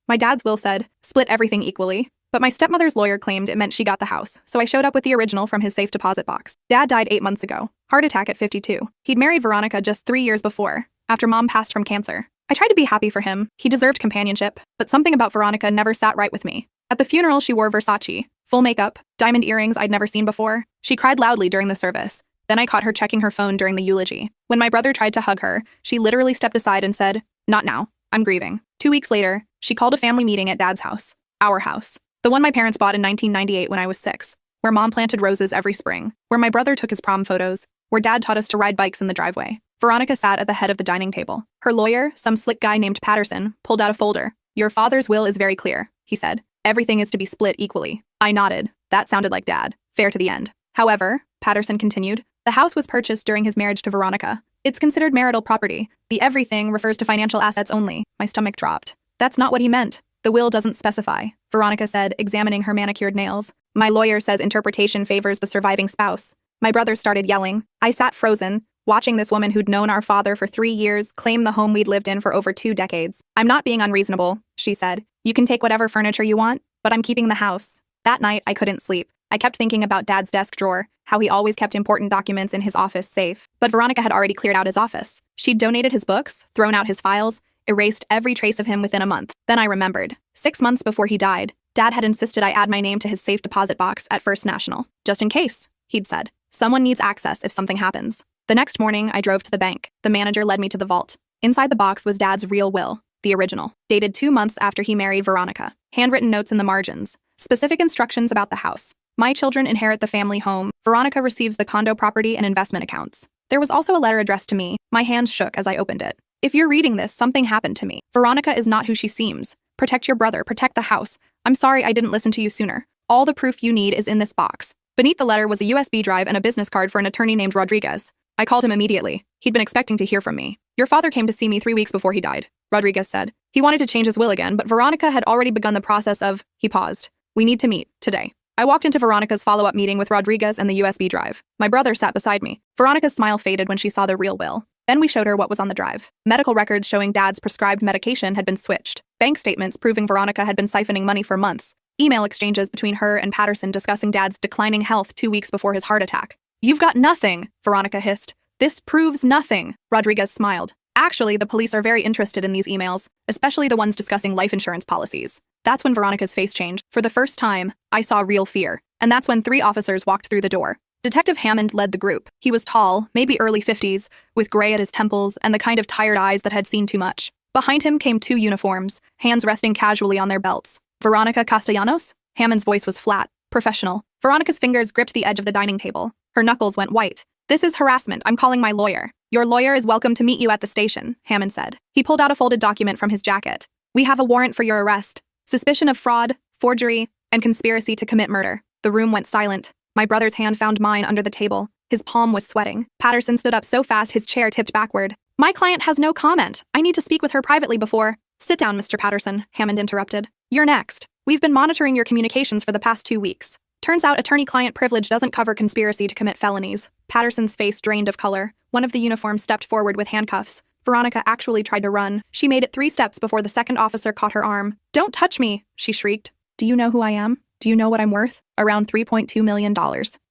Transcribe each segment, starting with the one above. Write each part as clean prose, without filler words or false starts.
My dad's will said, split everything equally. But my stepmother's lawyer claimed it meant she got the house, so I showed up with the original from his safe deposit box. Dad died 8 months ago. Heart attack at 52. He'd married Veronica just 3 years before, after Mom passed from cancer. I tried to be happy for him. He deserved companionship, but something about Veronica never sat right with me. At the funeral, she wore Versace, full makeup, diamond earrings I'd never seen before. She cried loudly during the service. Then I caught her checking her phone during the eulogy. When my brother tried to hug her, she literally stepped aside and said, "Not now. I'm grieving." 2 weeks later, she called a family meeting at Dad's house. Our house. The one my parents bought in 1998 when I was 6, where Mom planted roses every spring, where my brother took his prom photos, where Dad taught us to ride bikes in the driveway. Veronica sat at the head of the dining table. Her lawyer, some slick guy named Patterson, pulled out a folder. "Your father's will is very clear," he said. "Everything is to be split equally." I nodded. That sounded like Dad. Fair to the end. However, Patterson continued, the house was purchased during his marriage to Veronica. It's considered marital property. The everything refers to financial assets only. My stomach dropped. That's not what he meant. The will doesn't specify, Veronica said, examining her manicured nails. My lawyer says interpretation favors the surviving spouse. My brother started yelling. I sat frozen, watching this woman who'd known our father for 3 years claim the home we'd lived in for over 2 decades. "I'm not being unreasonable," she said. "You can take whatever furniture you want, but I'm keeping the house." That night, I couldn't sleep. I kept thinking about Dad's desk drawer, how he always kept important documents in his office safe. But Veronica had already cleared out his office. She'd donated his books, thrown out his files, erased every trace of him within a month. Then I remembered. 6 months before he died, Dad had insisted I add my name to his safe deposit box at First National. "Just in case," he'd said. "Someone needs access if something happens." The next morning, I drove to the bank. The manager led me to the vault. Inside the box was Dad's real will, the original, dated 2 months after he married Veronica. Handwritten notes in the margins. Specific instructions about the house. My children inherit the family home. Veronica receives the condo property and investment accounts. There was also a letter addressed to me. My hands shook as I opened it. If you're reading this, something happened to me. Veronica is not who she seems. Protect your brother, protect the house. I'm sorry I didn't listen to you sooner. All the proof you need is in this box. Beneath the letter was a USB drive and a business card for an attorney named Rodriguez. I called him immediately. He'd been expecting to hear from me. "Your father came to see me 3 weeks before he died," Rodriguez said. "He wanted to change his will again, but Veronica had already begun the process of," he paused. "We need to meet, today." I walked into Veronica's follow-up meeting with Rodriguez and the USB drive. My brother sat beside me. Veronica's smile faded when she saw the real will. Then we showed her what was on the drive. Medical records showing Dad's prescribed medication had been switched. Bank statements proving Veronica had been siphoning money for months. Email exchanges between her and Patterson discussing Dad's declining health 2 weeks before his heart attack. "You've got nothing," Veronica hissed. "This proves nothing," Rodriguez smiled. "Actually, the police are very interested in these emails, especially the ones discussing life insurance policies." That's when Veronica's face changed. For the first time, I saw real fear. And that's when 3 officers walked through the door. Detective Hammond led the group. He was tall, maybe early 50s, with gray at his temples and the kind of tired eyes that had seen too much. Behind him came 2 uniforms, hands resting casually on their belts. "Veronica Castellanos?" Hammond's voice was flat, professional. Veronica's fingers gripped the edge of the dining table. Her knuckles went white. "This is harassment. I'm calling my lawyer." "Your lawyer is welcome to meet you at the station," Hammond said. He pulled out a folded document from his jacket. "We have a warrant for your arrest. Suspicion of fraud, forgery, and conspiracy to commit murder." The room went silent. My brother's hand found mine under the table. His palm was sweating. Patterson stood up so fast his chair tipped backward. "My client has no comment. I need to speak with her privately before—" "Sit down, Mr. Patterson," Hammond interrupted. "You're next. We've been monitoring your communications for the past 2 weeks. Turns out attorney-client privilege doesn't cover conspiracy to commit felonies." Patterson's face drained of color. One of the uniforms stepped forward with handcuffs. Veronica actually tried to run. She made it 3 steps before the second officer caught her arm. "Don't touch me," she shrieked. "Do you know who I am? Do you know what I'm worth?" "Around $3.2 million,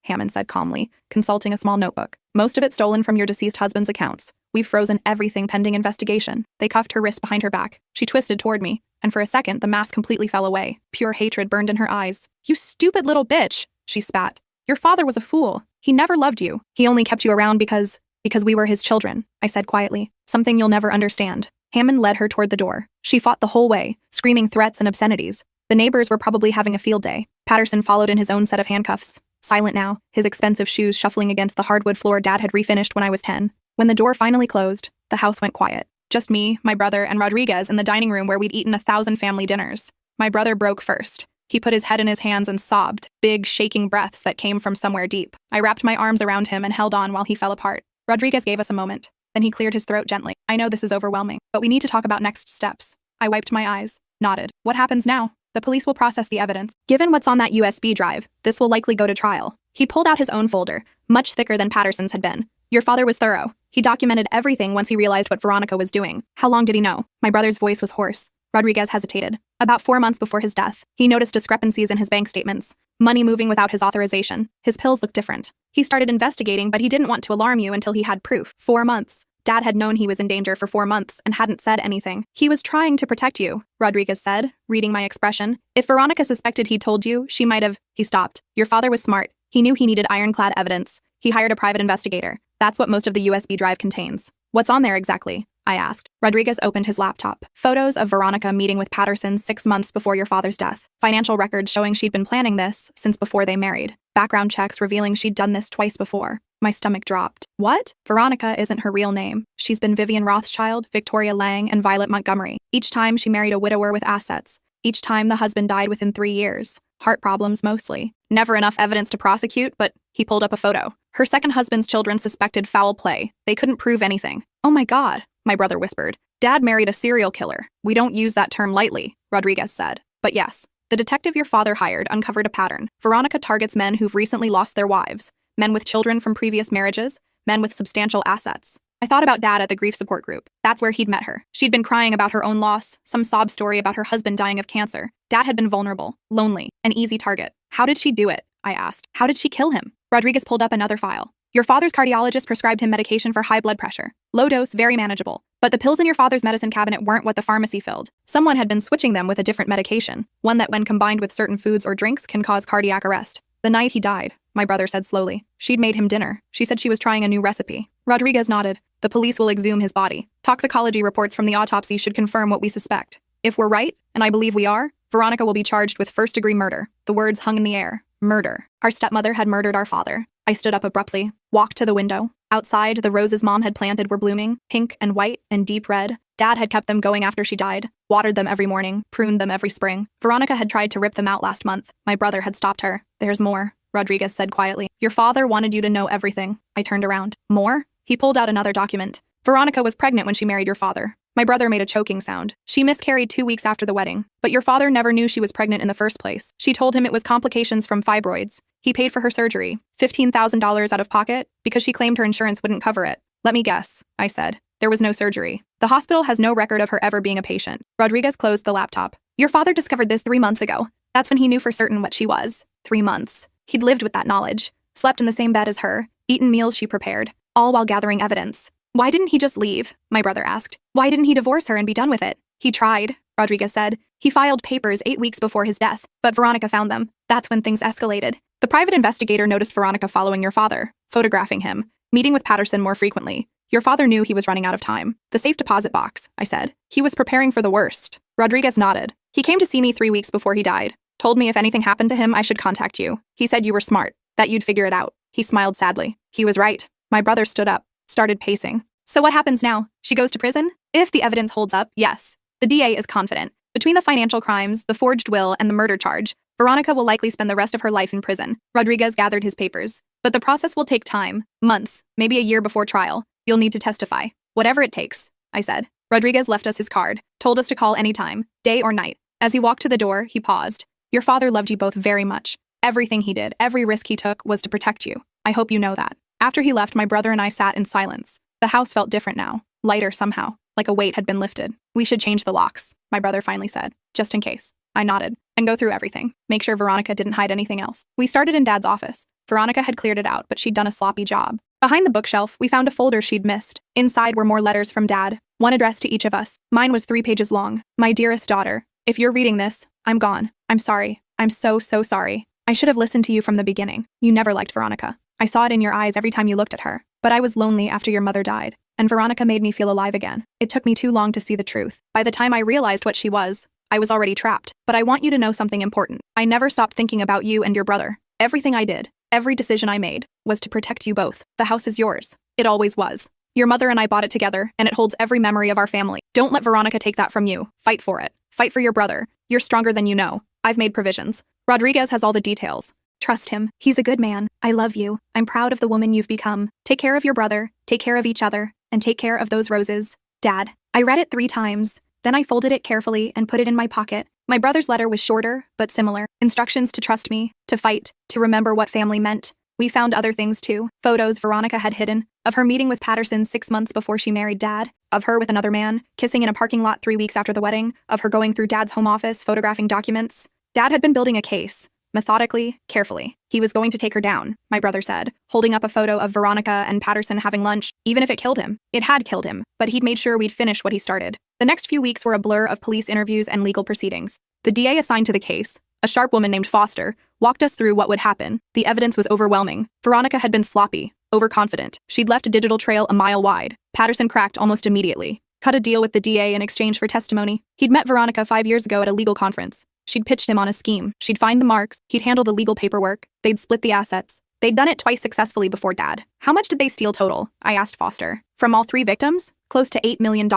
Hammond said calmly, consulting a small notebook. "Most of it stolen from your deceased husband's accounts. We've frozen everything pending investigation." They cuffed her wrist behind her back. She twisted toward me, and for a second the mask completely fell away. Pure hatred burned in her eyes. "You stupid little bitch," she spat. "Your father was a fool. He never loved you. He only kept you around because we were his children," I said quietly. "Something you'll never understand." Hammond led her toward the door. She fought the whole way, screaming threats and obscenities. The neighbors were probably having a field day. Patterson followed in his own set of handcuffs. Silent now, his expensive shoes shuffling against the hardwood floor Dad had refinished when I was 10. When the door finally closed, the house went quiet. Just me, my brother, and Rodriguez in the dining room where we'd eaten 1,000 family dinners. My brother broke first. He put his head in his hands and sobbed, big, shaking breaths that came from somewhere deep. I wrapped my arms around him and held on while he fell apart. Rodriguez gave us a moment. Then he cleared his throat gently. "I know this is overwhelming, but we need to talk about next steps." I wiped my eyes, nodded. "What happens now?" "The police will process the evidence. Given what's on that USB drive, this will likely go to trial." He pulled out his own folder, much thicker than Patterson's had been. "Your father was thorough. He documented everything once he realized what Veronica was doing." "How long did he know?" My brother's voice was hoarse. Rodriguez hesitated. About 4 months before his death, he noticed discrepancies in his bank statements. Money moving without his authorization. His pills looked different. He started investigating, but he didn't want to alarm you until he had proof. 4 months. Dad had known he was in danger for 4 months and hadn't said anything. He was trying to protect you, Rodriguez said, reading my expression. If Veronica suspected he told you, she might have. He stopped. Your father was smart. He knew he needed ironclad evidence. He hired a private investigator. That's what most of the USB drive contains. What's on there exactly? I asked. Rodriguez opened his laptop. Photos of Veronica meeting with Patterson 6 months before your father's death. Financial records showing she'd been planning this since before they married. Background checks revealing she'd done this twice before. My stomach dropped. What? Veronica isn't her real name. She's been Vivian Rothschild, Victoria Lang, and Violet Montgomery. Each time she married a widower with assets. Each time the husband died within 3 years. Heart problems mostly. Never enough evidence to prosecute, but he pulled up a photo. Her second husband's children suspected foul play. They couldn't prove anything. Oh my God, my brother whispered. Dad married a serial killer. We don't use that term lightly, Rodriguez said. But yes, the detective your father hired uncovered a pattern. Veronica targets men who've recently lost their wives. Men with children from previous marriages, men with substantial assets. I thought about Dad at the grief support group. That's where he'd met her. She'd been crying about her own loss, some sob story about her husband dying of cancer. Dad had been vulnerable, lonely, an easy target. How did she do it? I asked. How did she kill him? Rodriguez pulled up another file. Your father's cardiologist prescribed him medication for high blood pressure. Low dose, very manageable. But the pills in your father's medicine cabinet weren't what the pharmacy filled. Someone had been switching them with a different medication, one that when combined with certain foods or drinks can cause cardiac arrest. The night he died, my brother said slowly, she'd made him dinner. She said she was trying a new recipe. Rodriguez nodded. The police will exhume his body. Toxicology reports from the autopsy should confirm what we suspect. If we're right, and I believe we are, Veronica will be charged with first-degree murder. The words hung in the air. Murder. Our stepmother had murdered our father. I stood up abruptly, walked to the window. Outside, the roses Mom had planted were blooming, pink and white and deep red. Dad had kept them going after she died, watered them every morning, pruned them every spring. Veronica had tried to rip them out last month. My brother had stopped her. There's more, Rodriguez said quietly. Your father wanted you to know everything. I turned around. More? He pulled out another document. Veronica was pregnant when she married your father. My brother made a choking sound. She miscarried 2 weeks after the wedding. But your father never knew she was pregnant in the first place. She told him it was complications from fibroids. He paid for her surgery, $15,000 out of pocket, because she claimed her insurance wouldn't cover it. Let me guess, I said. There was no surgery. The hospital has no record of her ever being a patient. Rodriguez closed the laptop. Your father discovered this 3 months ago. That's when he knew for certain what she was. 3 months. He'd lived with that knowledge, slept in the same bed as her, eaten meals she prepared, all while gathering evidence. Why didn't he just leave? My brother asked. Why didn't he divorce her and be done with it? He tried, Rodriguez said. He filed papers 8 weeks before his death, but Veronica found them. That's when things escalated. The private investigator noticed Veronica following your father, photographing him, meeting with Patterson more frequently. Your father knew he was running out of time. The safe deposit box, I said. He was preparing for the worst. Rodriguez nodded. He came to see me 3 weeks before he died. Told me if anything happened to him, I should contact you. He said you were smart, that you'd figure it out. He smiled sadly. He was right. My brother stood up, started pacing. So what happens now? She goes to prison? If the evidence holds up, yes. The DA is confident. Between the financial crimes, the forged will, and the murder charge, Veronica will likely spend the rest of her life in prison. Rodriguez gathered his papers. But the process will take time, months, maybe a year before trial. You'll need to testify. Whatever it takes, I said. Rodriguez left us his card, told us to call anytime, day or night. As he walked to the door, he paused. Your father loved you both very much. Everything he did, every risk he took was to protect you. I hope you know that. After he left, my brother and I sat in silence. The house felt different now, lighter somehow, like a weight had been lifted. We should change the locks, my brother finally said, just in case. I nodded, and go through everything, make sure Veronica didn't hide anything else. We started in Dad's office. Veronica had cleared it out, but she'd done a sloppy job. Behind the bookshelf, we found a folder she'd missed. Inside were more letters from Dad, one addressed to each of us. Mine was 3 pages long. My dearest daughter, if you're reading this, I'm gone. I'm sorry. I'm so sorry. I should have listened to you from the beginning. You never liked Veronica. I saw it in your eyes every time you looked at her. But I was lonely after your mother died, and Veronica made me feel alive again. It took me too long to see the truth. By the time I realized what she was, I was already trapped. But I want you to know something important. I never stopped thinking about you and your brother. Everything I did, every decision I made, was to protect you both. The house is yours. It always was. Your mother and I bought it together, and it holds every memory of our family. Don't let Veronica take that from you. Fight for it. Fight for your brother. You're stronger than you know. I've made provisions. Rodriguez has all the details. Trust him. He's a good man. I love you. I'm proud of the woman you've become. Take care of your brother, take care of each other, and take care of those roses. Dad. I read it 3 times. Then I folded it carefully and put it in my pocket. My brother's letter was shorter, but similar. Instructions to trust me, to fight, to remember what family meant. We found other things too. Photos Veronica had hidden, of her meeting with Patterson 6 months before she married Dad, of her with another man, kissing in a parking lot 3 weeks after the wedding, of her going through Dad's home office, photographing documents. Dad had been building a case. Methodically, carefully. He was going to take her down, my brother said, holding up a photo of Veronica and Patterson having lunch. Even if it killed him. It had killed him, but he'd made sure we'd finish what he started. The next few weeks were a blur of police interviews and legal proceedings. The DA assigned to the case, a sharp woman named Foster, walked us through what would happen. The evidence was overwhelming. Veronica had been sloppy, overconfident. She'd left a digital trail a mile wide. Patterson cracked almost immediately. Cut a deal with the DA in exchange for testimony. He'd met Veronica 5 years ago at a legal conference. She'd pitched him on a scheme. She'd find the marks. He'd handle the legal paperwork. They'd split the assets. They'd done it twice successfully before Dad. How much did they steal total? I asked Foster. From all 3 victims? Close to $8 million.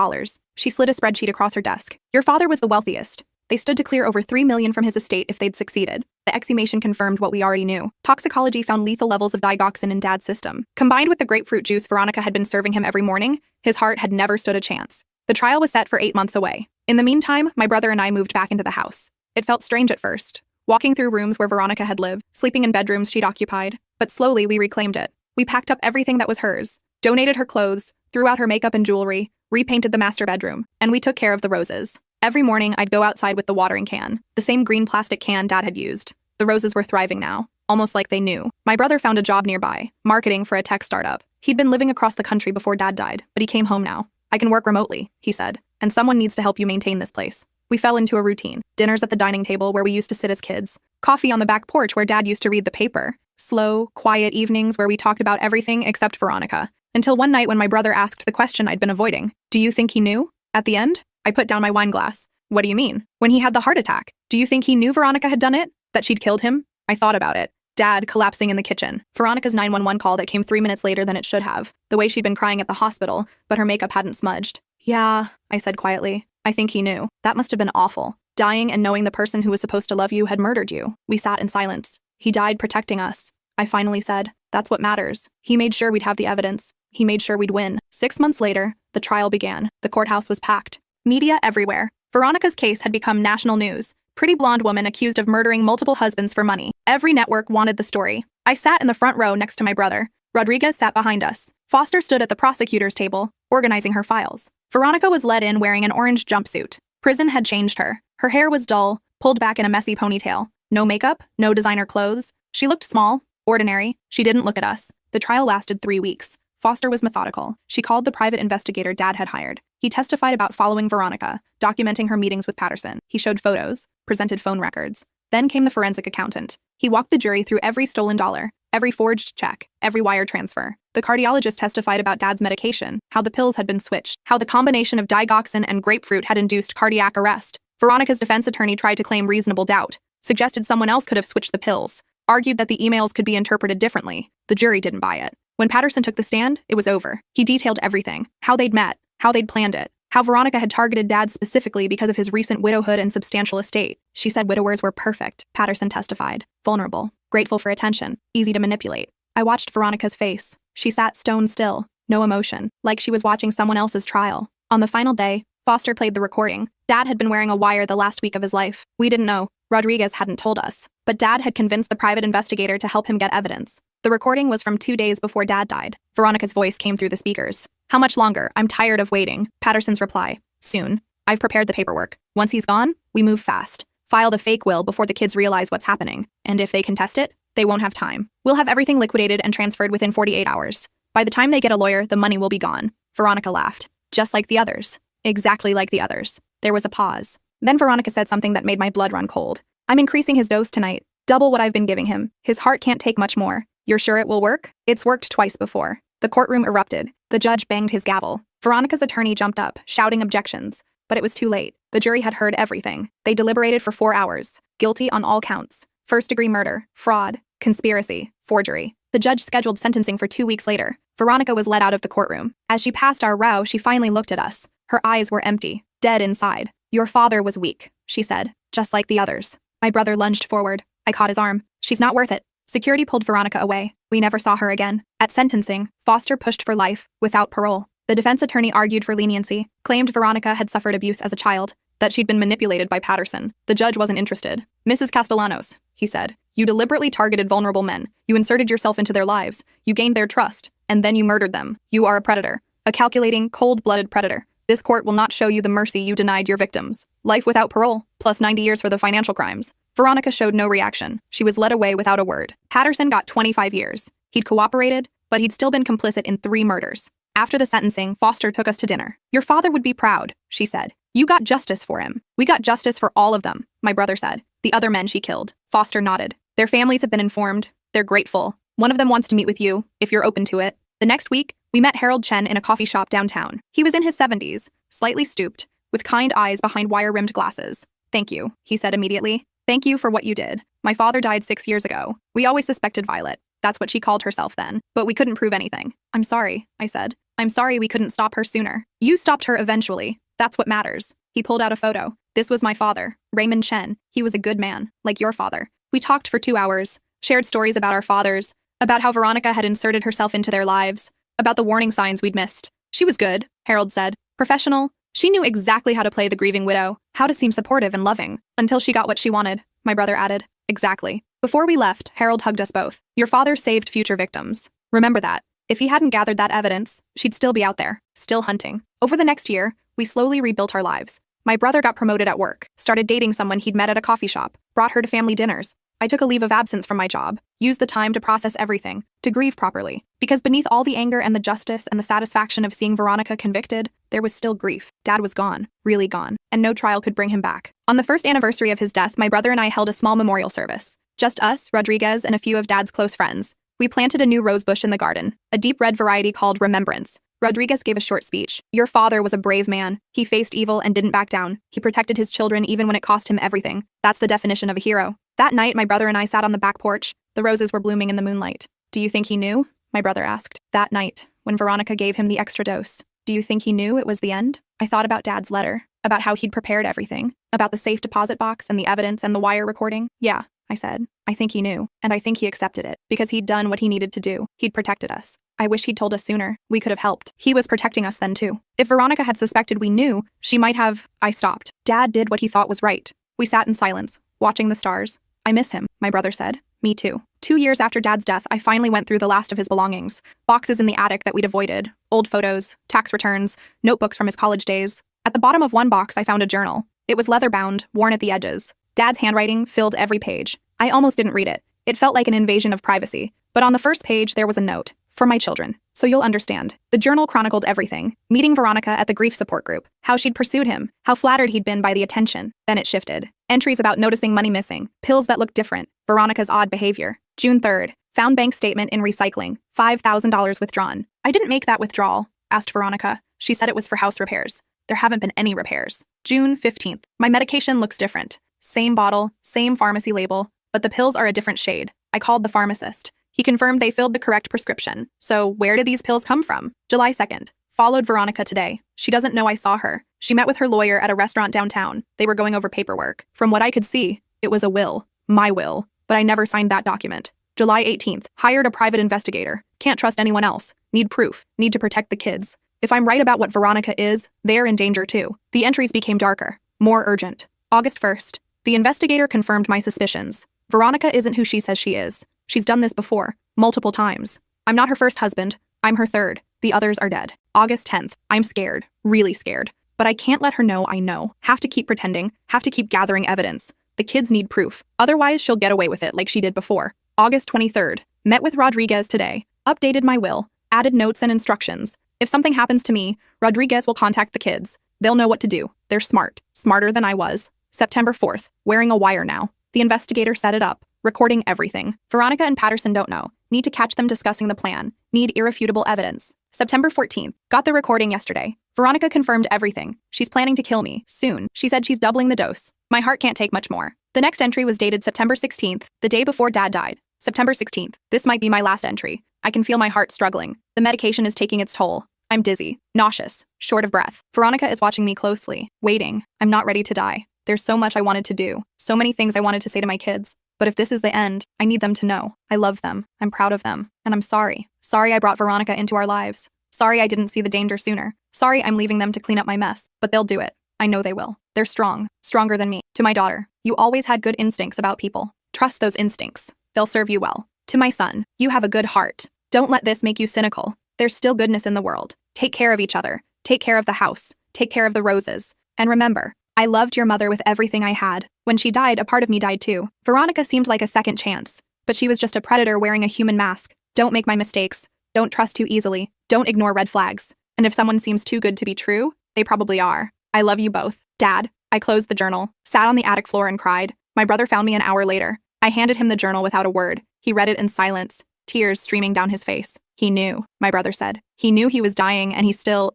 She slid a spreadsheet across her desk. Your father was the wealthiest. They stood to clear over $3 million from his estate if they'd succeeded. The exhumation confirmed what we already knew. Toxicology found lethal levels of digoxin in Dad's system. Combined with the grapefruit juice Veronica had been serving him every morning, his heart had never stood a chance. The trial was set for 8 months away. In the meantime, my brother and I moved back into the house. It felt strange at first, walking through rooms where Veronica had lived, sleeping in bedrooms she'd occupied, but slowly we reclaimed it. We packed up everything that was hers, donated her clothes, threw out her makeup and jewelry, repainted the master bedroom, and we took care of the roses. Every morning, I'd go outside with the watering can, the same green plastic can Dad had used. The roses were thriving now, almost like they knew. My brother found a job nearby, marketing for a tech startup. He'd been living across the country before Dad died, but he came home now. I can work remotely, he said, and someone needs to help you maintain this place. We fell into a routine. Dinners at the dining table where we used to sit as kids. Coffee on the back porch where Dad used to read the paper. Slow, quiet evenings where we talked about everything except Veronica. Until one night when my brother asked the question I'd been avoiding. Do you think he knew? At the end, I put down my wine glass. What do you mean? When he had the heart attack. Do you think he knew Veronica had done it? That she'd killed him? I thought about it. Dad collapsing in the kitchen. Veronica's 911 call that came 3 minutes later than it should have. The way she'd been crying at the hospital, but her makeup hadn't smudged. Yeah, I said quietly. I think he knew. That must have been awful. Dying and knowing the person who was supposed to love you had murdered you. We sat in silence. He died protecting us. I finally said, that's what matters. He made sure we'd have the evidence. He made sure we'd win. 6 months later, the trial began. The courthouse was packed. Media everywhere. Veronica's case had become national news. Pretty blonde woman accused of murdering multiple husbands for money. Every network wanted the story. I sat in the front row next to my brother. Rodriguez sat behind us. Foster stood at the prosecutor's table, organizing her files. Veronica was led in wearing an orange jumpsuit. Prison had changed her. Her hair was dull, pulled back in a messy ponytail. No makeup, no designer clothes. She looked small, ordinary. She didn't look at us. The trial lasted 3 weeks. Foster was methodical. She called the private investigator Dad had hired. He testified about following Veronica, documenting her meetings with Patterson. He showed photos, presented phone records. Then came the forensic accountant. He walked the jury through every stolen dollar, every forged check, every wire transfer. The cardiologist testified about Dad's medication, how the pills had been switched, how the combination of digoxin and grapefruit had induced cardiac arrest. Veronica's defense attorney tried to claim reasonable doubt, suggested someone else could have switched the pills, argued that the emails could be interpreted differently. The jury didn't buy it. When Patterson took the stand, it was over. He detailed everything, how they'd met, how they'd planned it, how Veronica had targeted Dad specifically because of his recent widowhood and substantial estate. She said widowers were perfect, Patterson testified. Vulnerable, grateful for attention, easy to manipulate. I watched Veronica's face. She sat stone still, no emotion, like she was watching someone else's trial. On the final day, Foster played the recording. Dad had been wearing a wire the last week of his life. We didn't know. Rodriguez hadn't told us. But Dad had convinced the private investigator to help him get evidence. The recording was from 2 days before Dad died. Veronica's voice came through the speakers. How much longer? I'm tired of waiting. Patterson's reply. Soon. I've prepared the paperwork. Once he's gone, we move fast. File the fake will before the kids realize what's happening. And if they contest it, they won't have time. We'll have everything liquidated and transferred within 48 hours. By the time they get a lawyer, the money will be gone. Veronica laughed. Just like the others. Exactly like the others. There was a pause. Then Veronica said something that made my blood run cold. I'm increasing his dose tonight. Double what I've been giving him. His heart can't take much more. You're sure it will work? It's worked twice before. The courtroom erupted. The judge banged his gavel. Veronica's attorney jumped up, shouting objections. But it was too late. The jury had heard everything. They deliberated for 4 hours. Guilty on all counts. First-degree murder, fraud, conspiracy, forgery. The judge scheduled sentencing for 2 weeks later. Veronica was led out of the courtroom. As she passed our row, she finally looked at us. Her eyes were empty, dead inside. Your father was weak, she said, just like the others. My brother lunged forward. I caught his arm. She's not worth it. Security pulled Veronica away. We never saw her again. At sentencing, Foster pushed for life, without parole. The defense attorney argued for leniency, claimed Veronica had suffered abuse as a child, that she'd been manipulated by Patterson. The judge wasn't interested. Mrs. Castellanos, he said, you deliberately targeted vulnerable men. You inserted yourself into their lives. You gained their trust. and then you murdered them. You are a predator. A calculating, cold-blooded predator. This court will not show you the mercy you denied your victims. Life without parole, plus 90 years for the financial crimes. Veronica showed no reaction. She was led away without a word. Patterson got 25 years. He'd cooperated, but he'd still been complicit in 3 murders. After the sentencing, Foster took us to dinner. Your father would be proud, she said. You got justice for him. We got justice for all of them, my brother said. The other men she killed. Foster nodded. Their families have been informed. They're grateful. One of them wants to meet with you, if you're open to it. The next week, we met Harold Chen in a coffee shop downtown. He was in his 70s, slightly stooped, with kind eyes behind wire-rimmed glasses. Thank you, he said immediately. Thank you for what you did. My father died 6 years ago. We always suspected Violet. That's what she called herself then. But we couldn't prove anything. I'm sorry, I said. I'm sorry we couldn't stop her sooner. You stopped her eventually. That's what matters. He pulled out a photo. This was my father, Raymond Chen. He was a good man, like your father. We talked for 2 hours, shared stories about our fathers, about how Veronica had inserted herself into their lives, about the warning signs we'd missed. She was good, Harold said. Professional. She knew exactly how to play the grieving widow, how to seem supportive and loving, until she got what she wanted, my brother added. Exactly. Before we left, Harold hugged us both. Your father saved future victims. Remember that. If he hadn't gathered that evidence, she'd still be out there, still hunting. Over the next year, we slowly rebuilt our lives. My brother got promoted at work, started dating someone he'd met at a coffee shop, brought her to family dinners. I took a leave of absence from my job, used the time to process everything, to grieve properly. Because beneath all the anger and the justice and the satisfaction of seeing Veronica convicted, there was still grief. Dad was gone, really gone, and no trial could bring him back. On the first anniversary of his death, my brother and I held a small memorial service. Just us, Rodriguez, and a few of Dad's close friends. We planted a new rose bush in the garden, a deep red variety called Remembrance. Rodriguez gave a short speech. Your father was a brave man. He faced evil and didn't back down. He protected his children even when it cost him everything. That's the definition of a hero. That night, my brother and I sat on the back porch. The roses were blooming in the moonlight. Do you think he knew? My brother asked. That night, when Veronica gave him the extra dose. Do you think he knew it was the end? I thought about Dad's letter, about how he'd prepared everything, about the safe deposit box and the evidence and the wire recording. Yeah, I said. I think he knew, and I think he accepted it, because he'd done what he needed to do. He'd protected us. I wish he'd told us sooner. We could have helped. He was protecting us then, too. If Veronica had suspected we knew, she might have... I stopped. Dad did what he thought was right. We sat in silence, watching the stars. I miss him, my brother said. Me too. 2 years after Dad's death, I finally went through the last of his belongings. Boxes in the attic that we'd avoided. Old photos, tax returns, notebooks from his college days. At the bottom of one box, I found a journal. It was leather-bound, worn at the edges. Dad's handwriting filled every page. I almost didn't read it. It felt like an invasion of privacy. But on the first page, there was a note. For my children. So you'll understand. The journal chronicled everything. Meeting Veronica at the grief support group. How she'd pursued him. How flattered he'd been by the attention. Then it shifted. Entries about noticing money missing. Pills that looked different. Veronica's odd behavior. June 3rd. Found bank statement in recycling. $5,000 withdrawn. I didn't make that withdrawal, asked Veronica. She said it was for house repairs. There haven't been any repairs. June 15th. My medication looks different. Same bottle, same pharmacy label, but the pills are a different shade. I called the pharmacist. He confirmed they filled the correct prescription. So where did these pills come from? July 2nd. Followed Veronica today. She doesn't know I saw her. She met with her lawyer at a restaurant downtown. They were going over paperwork. From what I could see, it was a will. My will. But I never signed that document. July 18th. Hired a private investigator. Can't trust anyone else. Need proof. Need to protect the kids. If I'm right about what Veronica is, they're in danger too. The entries became darker. More urgent. August 1st. The investigator confirmed my suspicions. Veronica isn't who she says she is. She's done this before, multiple times. I'm not her first husband. I'm her third. The others are dead. August 10th. I'm scared. Really scared. But I can't let her know I know. Have to keep pretending. Have to keep gathering evidence. The kids need proof. Otherwise, she'll get away with it like she did before. August 23rd. Met with Rodriguez today. Updated my will. Added notes and instructions. If something happens to me, Rodriguez will contact the kids. They'll know what to do. They're smart. Smarter than I was. September 4th. Wearing a wire now. The investigator set it up. Recording everything. Veronica and Patterson don't know. Need to catch them discussing the plan. Need irrefutable evidence. September 14th. Got the recording yesterday. Veronica confirmed everything. She's planning to kill me. Soon. She said she's doubling the dose. My heart can't take much more. The next entry was dated September 16th, the day before Dad died. September 16th. This might be my last entry. I can feel my heart struggling. The medication is taking its toll. I'm dizzy. Nauseous. Short of breath. Veronica is watching me closely. Waiting. I'm not ready to die. There's so much I wanted to do. So many things I wanted to say to my kids. But if this is the end, I need them to know. I love them. I'm proud of them. And I'm sorry. Sorry I brought Veronica into our lives. Sorry I didn't see the danger sooner. Sorry I'm leaving them to clean up my mess. But they'll do it. I know they will. They're strong. Stronger than me. To my daughter, you always had good instincts about people. Trust those instincts. They'll serve you well. To my son, you have a good heart. Don't let this make you cynical. There's still goodness in the world. Take care of each other. Take care of the house. Take care of the roses. And remember, I loved your mother with everything I had. When she died, a part of me died too. Veronica seemed like a second chance, but she was just a predator wearing a human mask. Don't make my mistakes. Don't trust too easily. Don't ignore red flags. And if someone seems too good to be true, they probably are. I love you both. Dad. I closed the journal, sat on the attic floor and cried. My brother found me an hour later. I handed him the journal without a word. He read it in silence, tears streaming down his face. He knew, my brother said. He knew he was dying and he still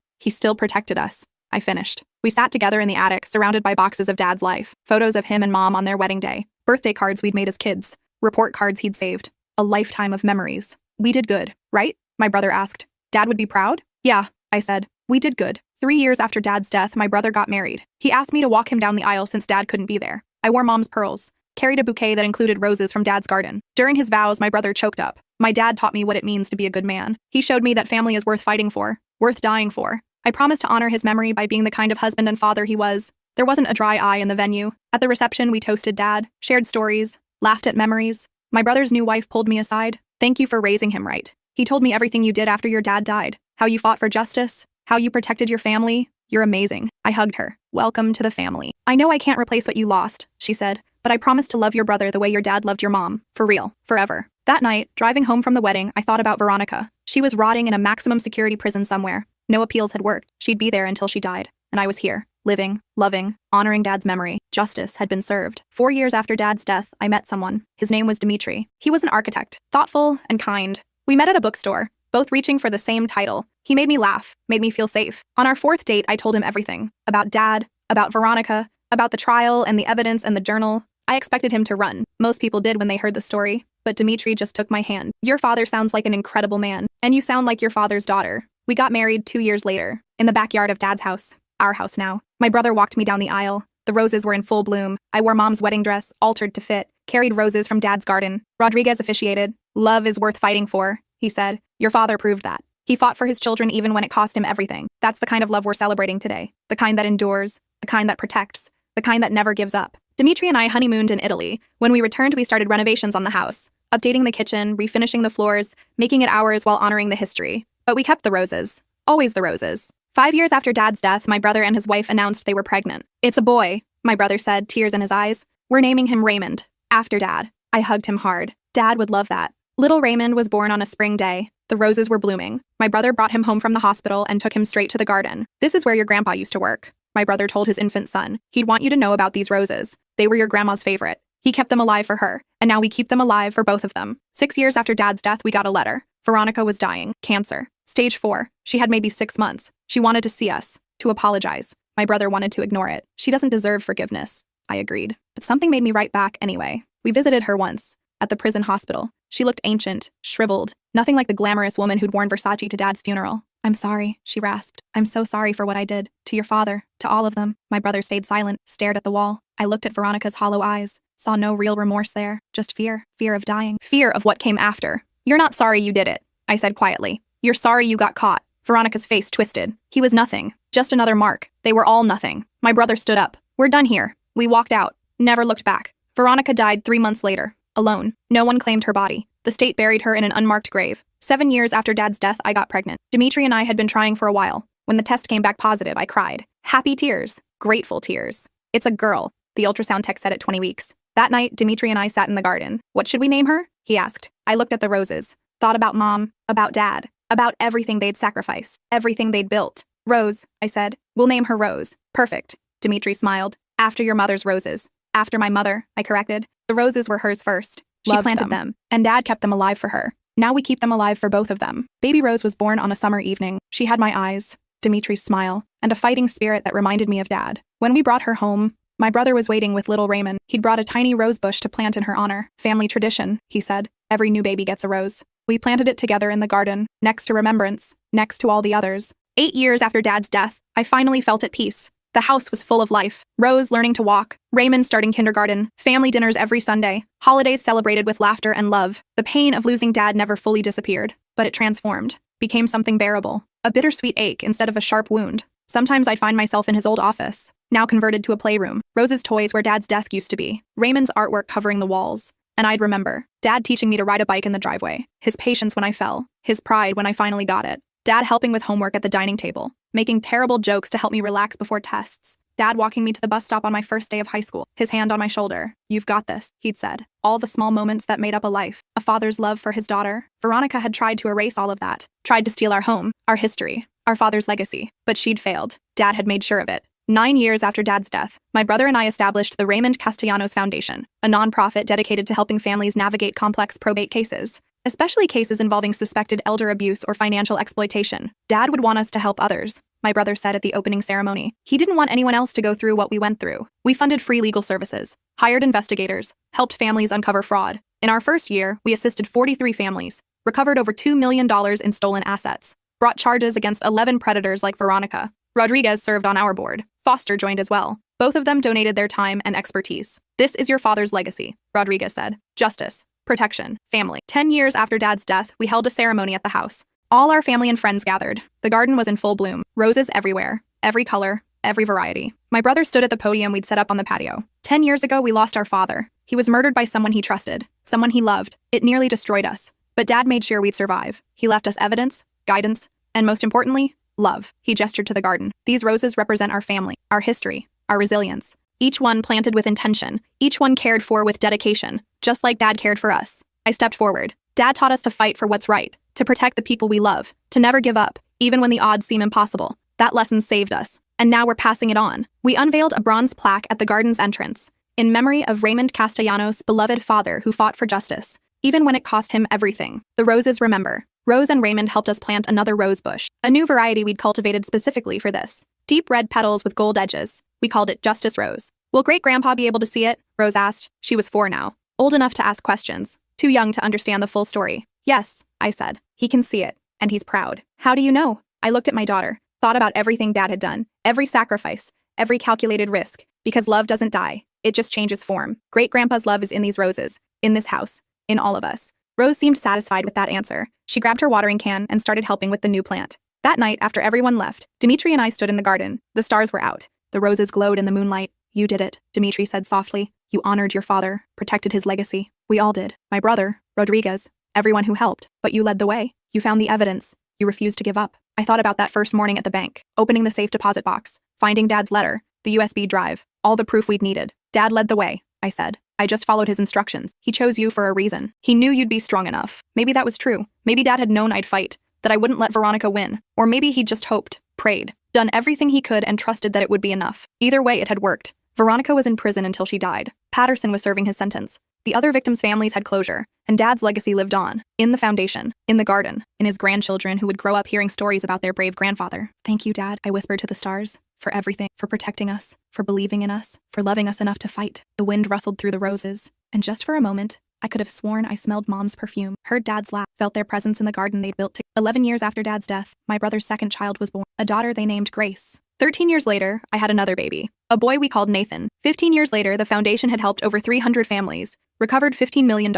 protected us. I finished. We sat together in the attic, surrounded by boxes of Dad's life, photos of him and Mom on their wedding day, birthday cards we'd made as kids, report cards he'd saved, a lifetime of memories. We did good, right? My brother asked. Dad would be proud? Yeah, I said. We did good. 3 years after Dad's death, my brother got married. He asked me to walk him down the aisle since Dad couldn't be there. I wore Mom's pearls, carried a bouquet that included roses from Dad's garden. During his vows, my brother choked up. My dad taught me what it means to be a good man. He showed me that family is worth fighting for, worth dying for. I promised to honor his memory by being the kind of husband and father he was. There wasn't a dry eye in the venue. At the reception, we toasted Dad, shared stories, laughed at memories. My brother's new wife pulled me aside. Thank you for raising him right. He told me everything you did after your dad died, how you fought for justice, how you protected your family. You're amazing. I hugged her. Welcome to the family. I know I can't replace what you lost, she said, but I promise to love your brother the way your dad loved your mom. For real. Forever. That night, driving home from the wedding, I thought about Veronica. She was rotting in a maximum security prison somewhere. No appeals had worked. She'd be there until she died. And I was here, living, loving, honoring Dad's memory. Justice had been served. 4 years after Dad's death, I met someone. His name was Dimitri. He was an architect, thoughtful and kind. We met at a bookstore, both reaching for the same title. He made me laugh, made me feel safe. On our 4th date, I told him everything. About Dad, about Veronica, about the trial and the evidence and the journal. I expected him to run. Most people did when they heard the story. But Dimitri just took my hand. Your father sounds like an incredible man, and you sound like your father's daughter. We got married 2 years later, in the backyard of Dad's house. Our house now. My brother walked me down the aisle. The roses were in full bloom. I wore Mom's wedding dress, altered to fit, carried roses from Dad's garden. Rodriguez officiated. Love is worth fighting for, he said. Your father proved that. He fought for his children even when it cost him everything. That's the kind of love we're celebrating today. The kind that endures, the kind that protects, the kind that never gives up. Dimitri and I honeymooned in Italy. When we returned, we started renovations on the house, updating the kitchen, refinishing the floors, making it ours while honoring the history. But we kept the roses. Always the roses. 5 years after Dad's death, my brother and his wife announced they were pregnant. It's a boy, my brother said, tears in his eyes. We're naming him Raymond, after Dad. I hugged him hard. Dad would love that. Little Raymond was born on a spring day. The roses were blooming. My brother brought him home from the hospital and took him straight to the garden. This is where your grandpa used to work, my brother told his infant son. He'd want you to know about these roses. They were your grandma's favorite. He kept them alive for her, and now we keep them alive for both of them. 6 years after Dad's death, we got a letter. Veronica was dying. Cancer. Stage 4. She had maybe 6 months. She wanted to see us, to apologize. My brother wanted to ignore it. She doesn't deserve forgiveness. I agreed. But something made me write back anyway. We visited her once, at the prison hospital. She looked ancient, shriveled, nothing like the glamorous woman who'd worn Versace to Dad's funeral. I'm sorry, she rasped. I'm so sorry for what I did. To your father, to all of them. My brother stayed silent, stared at the wall. I looked at Veronica's hollow eyes, saw no real remorse there, just fear. Fear of dying. Fear of what came after. You're not sorry you did it, I said quietly. You're sorry you got caught. Veronica's face twisted. He was nothing. Just another mark. They were all nothing. My brother stood up. We're done here. We walked out. Never looked back. Veronica died 3 months later. Alone. No one claimed her body. The state buried her in an unmarked grave. 7 years after Dad's death, I got pregnant. Dimitri and I had been trying for a while. When the test came back positive, I cried. Happy tears. Grateful tears. It's a girl, the ultrasound tech said at 20 weeks. That night, Dimitri and I sat in the garden. What should we name her? He asked. I looked at the roses. Thought about Mom, about Dad, about everything they'd sacrificed, everything they'd built. Rose, I said. We'll name her Rose. Perfect. Dimitri smiled. After your mother's roses. After my mother, I corrected. The roses were hers first. She planted them, and Dad kept them alive for her. Now we keep them alive for both of them. Baby Rose was born on a summer evening. She had my eyes, Dimitri's smile, and a fighting spirit that reminded me of Dad. When we brought her home, my brother was waiting with little Raymond. He'd brought a tiny rose bush to plant in her honor. Family tradition, he said. Every new baby gets a rose. We planted it together in the garden, next to Remembrance, next to all the others. 8 years after Dad's death, I finally felt at peace. The house was full of life. Rose learning to walk, Raymond starting kindergarten, family dinners every Sunday, holidays celebrated with laughter and love. The pain of losing Dad never fully disappeared, but it transformed, became something bearable, a bittersweet ache instead of a sharp wound. Sometimes I'd find myself in his old office, now converted to a playroom, Rose's toys where Dad's desk used to be, Raymond's artwork covering the walls. And I'd remember. Dad teaching me to ride a bike in the driveway. His patience when I fell. His pride when I finally got it. Dad helping with homework at the dining table. Making terrible jokes to help me relax before tests. Dad walking me to the bus stop on my first day of high school. His hand on my shoulder. "You've got this," he'd said. All the small moments that made up a life. A father's love for his daughter. Veronica had tried to erase all of that. Tried to steal our home, our history, our father's legacy. But she'd failed. Dad had made sure of it. 9 years after Dad's death, my brother and I established the Raymond Castellanos Foundation, a nonprofit dedicated to helping families navigate complex probate cases, especially cases involving suspected elder abuse or financial exploitation. Dad would want us to help others, my brother said at the opening ceremony. He didn't want anyone else to go through what we went through. We funded free legal services, hired investigators, helped families uncover fraud. In our first year, we assisted 43 families, recovered over $2 million in stolen assets, brought charges against 11 predators like Veronica. Rodriguez served on our board. Foster joined as well. Both of them donated their time and expertise. "This is your father's legacy," Rodriguez said. "Justice, protection, family." 10 years after Dad's death, we held a ceremony at the house. All our family and friends gathered. The garden was in full bloom. Roses everywhere. Every color, every variety. My brother stood at the podium we'd set up on the patio. 10 years ago, we lost our father. He was murdered by someone he trusted, someone he loved. It nearly destroyed us. But Dad made sure we'd survive. He left us evidence, guidance, and most importantly, love. He gestured to the garden. "These roses represent our family, our history, our resilience. Each one planted with intention, each one cared for with dedication, just like Dad cared for us." I stepped forward. Dad taught us to fight for what's right, to protect the people we love, to never give up, even when the odds seem impossible. That lesson saved us, and now we're passing it on. We unveiled a bronze plaque at the garden's entrance, in memory of Raymond Castellanos' beloved father who fought for justice, even when it cost him everything. The roses remember. Rose and Raymond helped us plant another rose bush, a new variety we'd cultivated specifically for this. Deep red petals with gold edges. We called it Justice Rose. "Will Great-Grandpa be able to see it?" Rose asked. She was 4 now, old enough to ask questions, too young to understand the full story. "Yes," I said. "He can see it, and he's proud." "How do you know?" I looked at my daughter, thought about everything Dad had done, every sacrifice, every calculated risk, because love doesn't die. It just changes form. Great-Grandpa's love is in these roses, in this house, in all of us. Rose seemed satisfied with that answer. She grabbed her watering can and started helping with the new plant. That night, after everyone left, Dimitri and I stood in the garden. The stars were out. The roses glowed in the moonlight. "You did it," Dimitri said softly. "You honored your father, protected his legacy." "We all did. My brother, Rodriguez, everyone who helped. But you led the way. You found the evidence. You refused to give up." I thought about that first morning at the bank, opening the safe deposit box, finding Dad's letter, the USB drive, all the proof we'd needed. "Dad led the way," I said. "I just followed his instructions. He chose you for a reason. He knew you'd be strong enough." Maybe that was true. Maybe Dad had known I'd fight, that I wouldn't let Veronica win. Or maybe he'd just hoped, prayed, done everything he could and trusted that it would be enough. Either way, it had worked. Veronica was in prison until she died. Patterson was serving his sentence. The other victims' families had closure, and Dad's legacy lived on, in the foundation, in the garden, in his grandchildren who would grow up hearing stories about their brave grandfather. "Thank you, Dad," I whispered to the stars, "for everything, for protecting us, for believing in us, for loving us enough to fight." The wind rustled through the roses, and just for a moment, I could have sworn I smelled Mom's perfume, heard Dad's laugh, felt their presence in the garden they'd built. 11 years after Dad's death, my brother's second child was born, a daughter they named Grace. 13 years later, I had another baby, a boy we called Nathan. 15 years later, the foundation had helped over 300 families, recovered $15 million,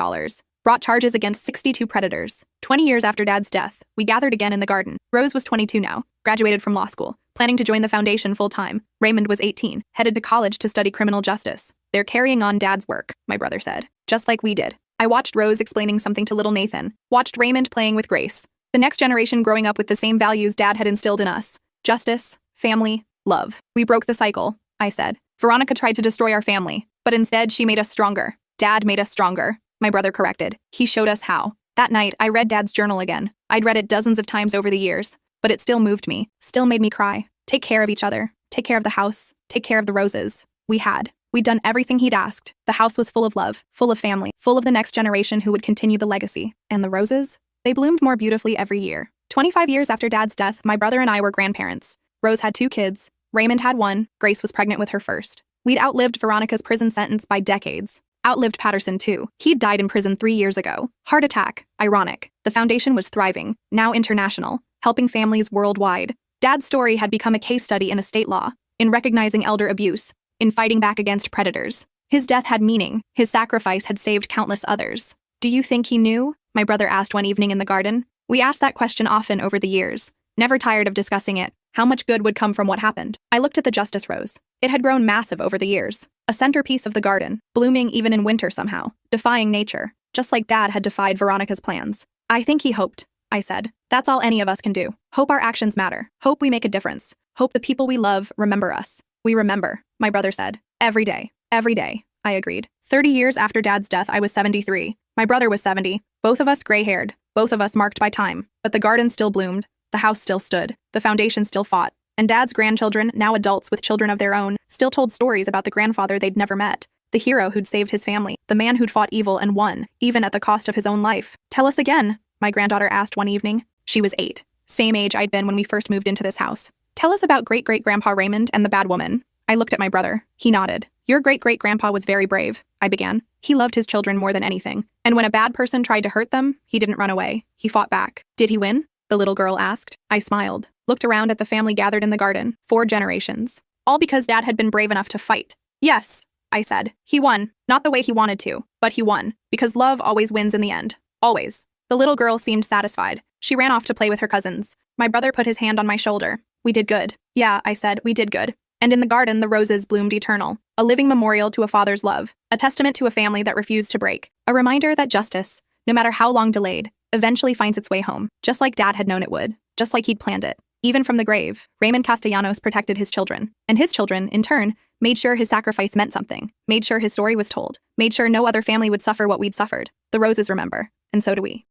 brought charges against 62 predators. 20 years after Dad's death, we gathered again in the garden. Rose was 22 now, graduated from law school, planning to join the foundation full-time. Raymond was 18, headed to college to study criminal justice. "They're carrying on Dad's work," my brother said, "just like we did." I watched Rose explaining something to little Nathan, watched Raymond playing with Grace. The next generation growing up with the same values Dad had instilled in us. Justice, family, love. "We broke the cycle," I said. "Veronica tried to destroy our family, but instead she made us stronger. Dad made us stronger," my brother corrected. "He showed us how." That night, I read Dad's journal again. I'd read it dozens of times over the years, but it still moved me, still made me cry. Take care of each other. Take care of the house. Take care of the roses. We'd done everything he'd asked. The house was full of love, full of family, full of the next generation who would continue the legacy. And the roses? They bloomed more beautifully every year. 25 years after Dad's death, my brother and I were grandparents. Rose had 2 kids. Raymond had 1. Grace was pregnant with her first. We'd outlived Veronica's prison sentence by decades. Outlived Patterson, too. He'd died in prison 3 years ago. Heart attack. Ironic. The foundation was thriving, now international, helping families worldwide. Dad's story had become a case study in estate law, in recognizing elder abuse, in fighting back against predators. His death had meaning. His sacrifice had saved countless others. "Do you think he knew?" my brother asked one evening in the garden. We asked that question often over the years, never tired of discussing it. How much good would come from what happened? I looked at the justice rose. It had grown massive over the years, a centerpiece of the garden, blooming even in winter somehow, defying nature, just like Dad had defied Veronica's plans. I think he hoped, I said. That's all any of us can do. Hope our actions matter. Hope we make a difference. Hope the people we love remember us. We remember, my brother said. Every day. Every day, I agreed. 30 years after Dad's death, I was 73. My brother was 70. Both of us gray-haired. Both of us marked by time. But the garden still bloomed. The house still stood. The foundation still fought. And Dad's grandchildren, now adults with children of their own, still told stories about the grandfather they'd never met. The hero who'd saved his family. The man who'd fought evil and won, even at the cost of his own life. Tell us again, my granddaughter asked one evening. She was 8. Same age I'd been when we first moved into this house. Tell us about great-great-grandpa Raymond and the bad woman. I looked at my brother. He nodded. Your great-great-grandpa was very brave, I began. He loved his children more than anything. And when a bad person tried to hurt them, he didn't run away. He fought back. Did he win? The little girl asked. I smiled. Looked around at the family gathered in the garden. 4 generations. All because Dad had been brave enough to fight. Yes, I said. He won. Not the way he wanted to, but he won. Because love always wins in the end. Always. The little girl seemed satisfied. She ran off to play with her cousins. My brother put his hand on my shoulder. We did good. Yeah, I said, we did good. And in the garden, the roses bloomed eternal. A living memorial to a father's love. A testament to a family that refused to break. A reminder that justice, no matter how long delayed, eventually finds its way home. Just like Dad had known it would. Just like he'd planned it. Even from the grave, Raymond Castellanos protected his children. And his children, in turn, made sure his sacrifice meant something. Made sure his story was told. Made sure no other family would suffer what we'd suffered. The roses remember. And so do we.